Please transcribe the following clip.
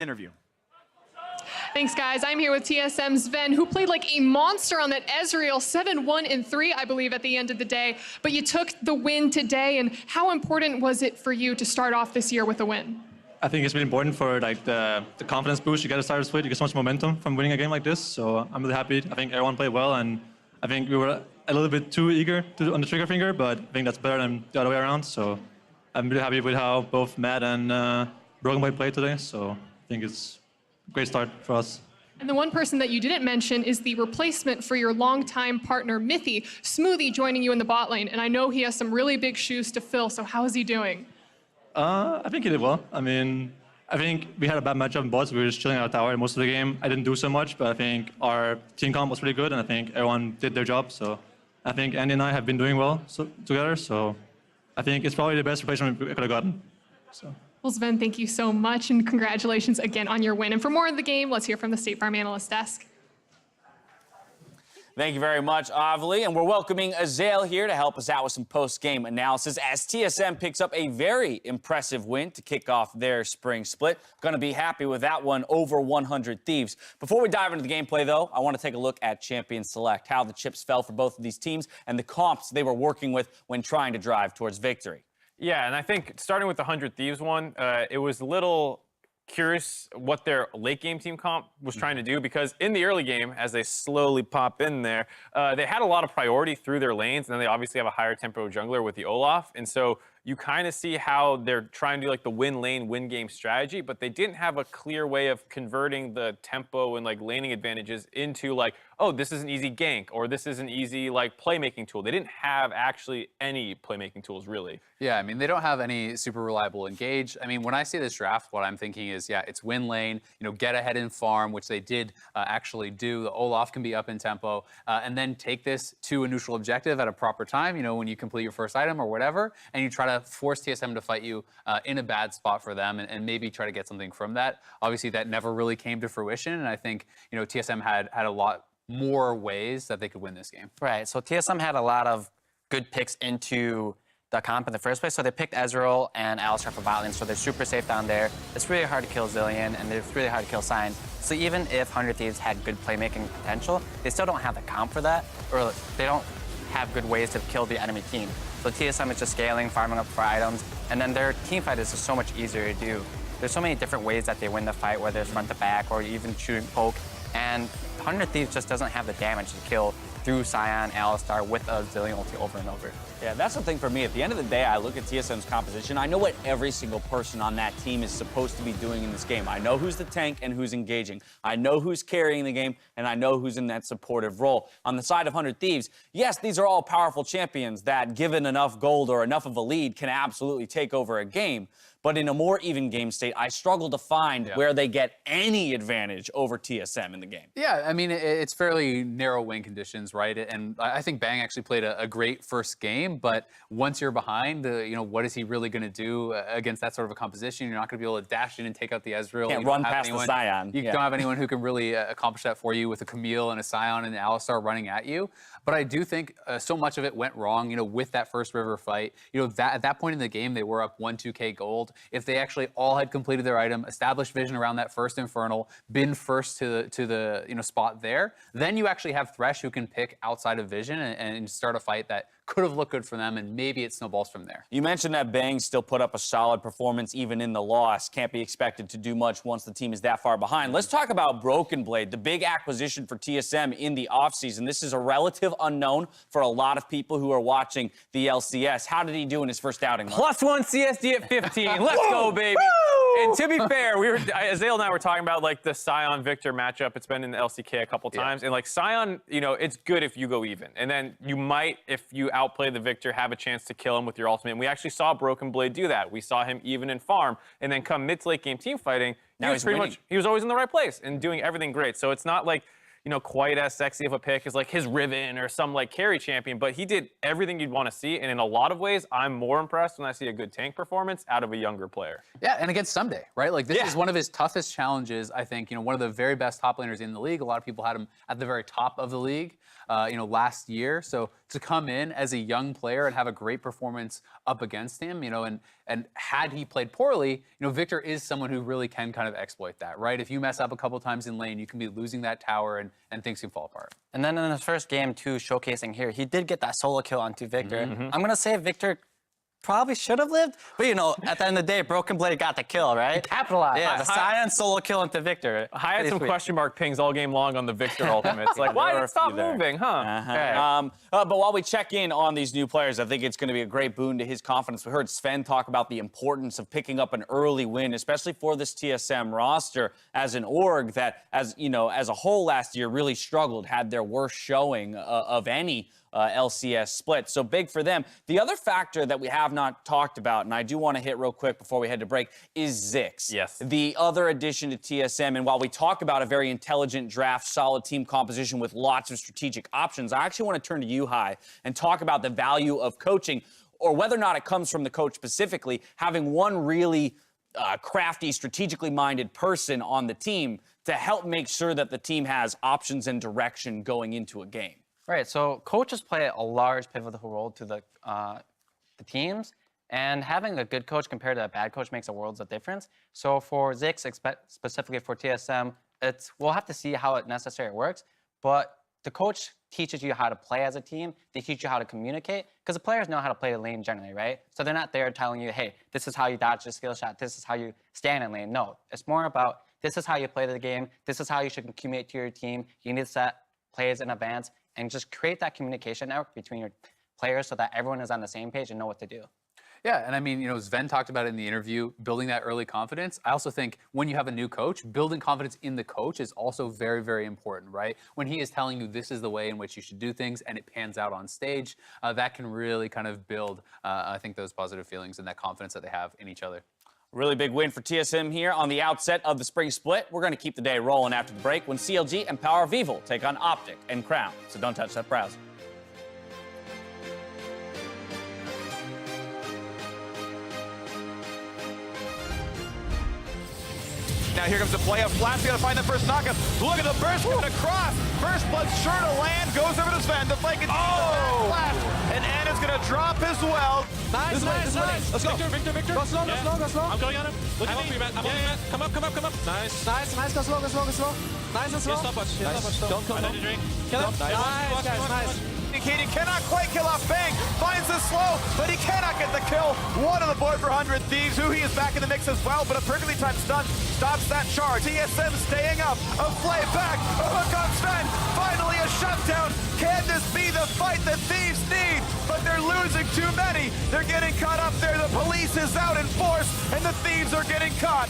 interview. Thanks, guys. I'm here with TSM's Sven, who played like a monster on that Ezreal 7-1-3, I believe, at the end of the day. But you took the win today, and how important was it for you to start off this year with a win? I think it's really important for like the confidence boost you get at start with. You get so much momentum from winning a game like this. So I'm really happy. I think everyone played well, and I think we were a little bit too eager on the trigger finger, but I think that's better than the other way around. So I'm really happy with how both Matt and Broken Blade played today. So I think it's a great start for us. And the one person that you didn't mention is the replacement for your longtime partner, Mithy. Smoothie joining you in the bot lane, and I know he has some really big shoes to fill, so how is he doing? I think he did well. I mean, I think we had a bad matchup in bots. We were just chilling out tower most of the game. I didn't do so much, but I think our team comp was really good, and I think everyone did their job. So I think Andy and I have been doing well together, so I think it's probably the best replacement we could have gotten. So. Well, Sven, thank you so much, and congratulations again on your win. And for more of the game, let's hear from the State Farm Analyst Desk. Thank you very much, Avali. And we're welcoming Azael here to help us out with some post-game analysis as TSM picks up a very impressive win to kick off their spring split. Going to be happy with that one over 100 Thieves. Before we dive into the gameplay, though, I want to take a look at Champion Select, how the chips fell for both of these teams and the comps they were working with when trying to drive towards victory. Yeah, and I think starting with the 100 Thieves one, it was a little curious what their late game team comp was trying to do, because in the early game, as they slowly pop in there, they had a lot of priority through their lanes, and then they obviously have a higher tempo jungler with the Olaf, and so you kind of see how they're trying to do like the win lane, win game strategy, but they didn't have a clear way of converting the tempo and like laning advantages into like, oh, this is an easy gank, or this is an easy like playmaking tool. They didn't have actually any playmaking tools, really. Yeah, I mean, they don't have any super reliable engage. I mean, when I see this draft, what I'm thinking is, yeah, it's win lane, you know, get ahead in farm, which they did actually do. The Olaf can be up in tempo, and then take this to a neutral objective at a proper time, you know, when you complete your first item or whatever, and you try to force TSM to fight you in a bad spot for them, and maybe try to get something from that. Obviously, that never really came to fruition, and I think, you know, TSM had a lot more ways that they could win this game. Right, so TSM had a lot of good picks into the comp in the first place. So they picked Ezreal and Alistar for bot lane, so they're super safe down there. It's really hard to kill Zillion, and it's really hard to kill Sion. So even if 100 Thieves had good playmaking potential, they still don't have the comp for that, or they don't have good ways to kill the enemy team. So TSM is just scaling, farming up for items, and then their team fight is just so much easier to do. There's so many different ways that they win the fight, whether it's front to back or even shooting poke, and 100 Thieves just doesn't have the damage to kill through Sion, Alistar with a Zillion ulti over and over. Yeah, that's the thing for me. At the end of the day, I look at TSM's composition. I know what every single person on that team is supposed to be doing in this game. I know who's the tank and who's engaging. I know who's carrying the game, and I know who's in that supportive role. On the side of 100 Thieves, yes, these are all powerful champions that, given enough gold or enough of a lead, can absolutely take over a game. But in a more even game state, I struggle to find where they get any advantage over TSM in the game. Yeah, I mean, it's fairly narrow win conditions, right? And I think Bang actually played a great first game, but once you're behind, you know, what is he really going to do against that sort of a composition? You're not going to be able to dash in and take out the Ezreal. Can't run past the Sion. You don't have anyone who can really accomplish that for you with a Camille and a Sion and an Alistar running at you. But I do think so much of it went wrong, you know, with that first river fight. You know, at that point in the game, they were up 1-2K gold. If they actually all had completed their item, established vision around that first Infernal, been first to the you know, spot there, then you actually have Thresh who can pick outside of vision and start a fight that could have looked good for them, and maybe it snowballs from there. You mentioned that Bang still put up a solid performance even in the loss. Can't be expected to do much once the team is that far behind. Let's talk about Broken Blade, the big acquisition for TSM in the offseason. This is a relative unknown for a lot of people who are watching the LCS. How did he do in his first outing? +1 CSD at 15. Let's go, baby. And to be fair, Azael and I were talking about like the Sion Victor matchup. It's been in the LCK a couple times, and like Sion, you know, it's good if you go even, and then you might, if you outplay the Victor, have a chance to kill him with your ultimate. And we actually saw Broken Blade do that. We saw him even in farm, and then come mid to late game team fighting, he was always in the right place and doing everything great. So it's not like, you know, quite as sexy of a pick as like his Riven or some like carry champion, but he did everything you'd want to see. And in a lot of ways, I'm more impressed when I see a good tank performance out of a younger player. Yeah, and against Someday, right? Like this is one of his toughest challenges, I think. You know, one of the very best top laners in the league. A lot of people had him at the very top of the league, you know, last year. So to come in as a young player and have a great performance up against him, and had he played poorly, Victor is someone who really can kind of exploit that, right? If you mess up a couple times in lane, you can be losing that tower and things can fall apart. And then in his first game, too, showcasing here, he did get that solo kill onto Victor. I'm going to say Victor probably should have lived, but at the end of the day, Broken Blade got the kill, right? Capitalized. Yeah, the Sion solo kill into Victor. I had some question mark pings all game long on the Victor ultimate. It's like, why did it stop moving, huh? But while we check in on these new players, I think it's going to be a great boon to his confidence. We heard Sven talk about the importance of picking up an early win, especially for this TSM roster as an org that, as a whole last year really struggled, had their worst showing of any LCS split. So big for them. The other factor that we have not talked about, and I do want to hit real quick before we head to break, is Zix. Yes. The other addition to TSM. And while we talk about a very intelligent draft, solid team composition with lots of strategic options, I actually want to turn to you, Hai, and talk about the value of coaching, or whether or not it comes from the coach specifically, having one really crafty, strategically minded person on the team to help make sure that the team has options and direction going into a game. Right, so coaches play a large pivotal role to the teams, and having a good coach compared to a bad coach makes a world of difference. So for Zix, specifically for TSM, we'll have to see how it necessarily works, but the coach teaches you how to play as a team. They teach you how to communicate, because the players know how to play the lane generally, right? So they're not there telling you, hey, this is how you dodge the skill shot, this is how you stand in lane. No, it's more about this is how you play the game, this is how you should communicate to your team. You need to set plays in advance and just create that communication network between your players so that everyone is on the same page and know what to do. Yeah, and I mean, Sven talked about it in the interview, building that early confidence. I also think when you have a new coach, building confidence in the coach is also very, very important, right? When he is telling you this is the way in which you should do things and it pans out on stage, that can really kind of build, I think, those positive feelings and that confidence that they have in each other. Really big win for TSM here on the outset of the spring split. We're going to keep the day rolling after the break when CLG and Power of Evil take on Optic and Crown. So don't touch that browser. Now here comes the play up. Flat's got to find the first knockup. Look at the burst coming across. First blood sure to land. Goes over to Sven. The flank is Flash. And Anna's going to drop as well. Nice. Let's go. Victor. Go slow. I'm going on him. Look at me. I'm on him, man. Come up. Nice. Go slow. Nice and slow. Stop us. Don't come. Kill him. Nice, guys, nice. He cannot quite kill off Bang. Finds the slow, but he cannot get the kill. One on the board for 100 Thieves. Who he is back in the mix as well, but a perfectly timed stun stops that charge. TSM staying up. A play back. A hook on Sven. Finally a shutdown. Can this be the fight the Thieves need? But they're losing too many. They're getting caught up there. The police is out in force, and the Thieves are getting caught.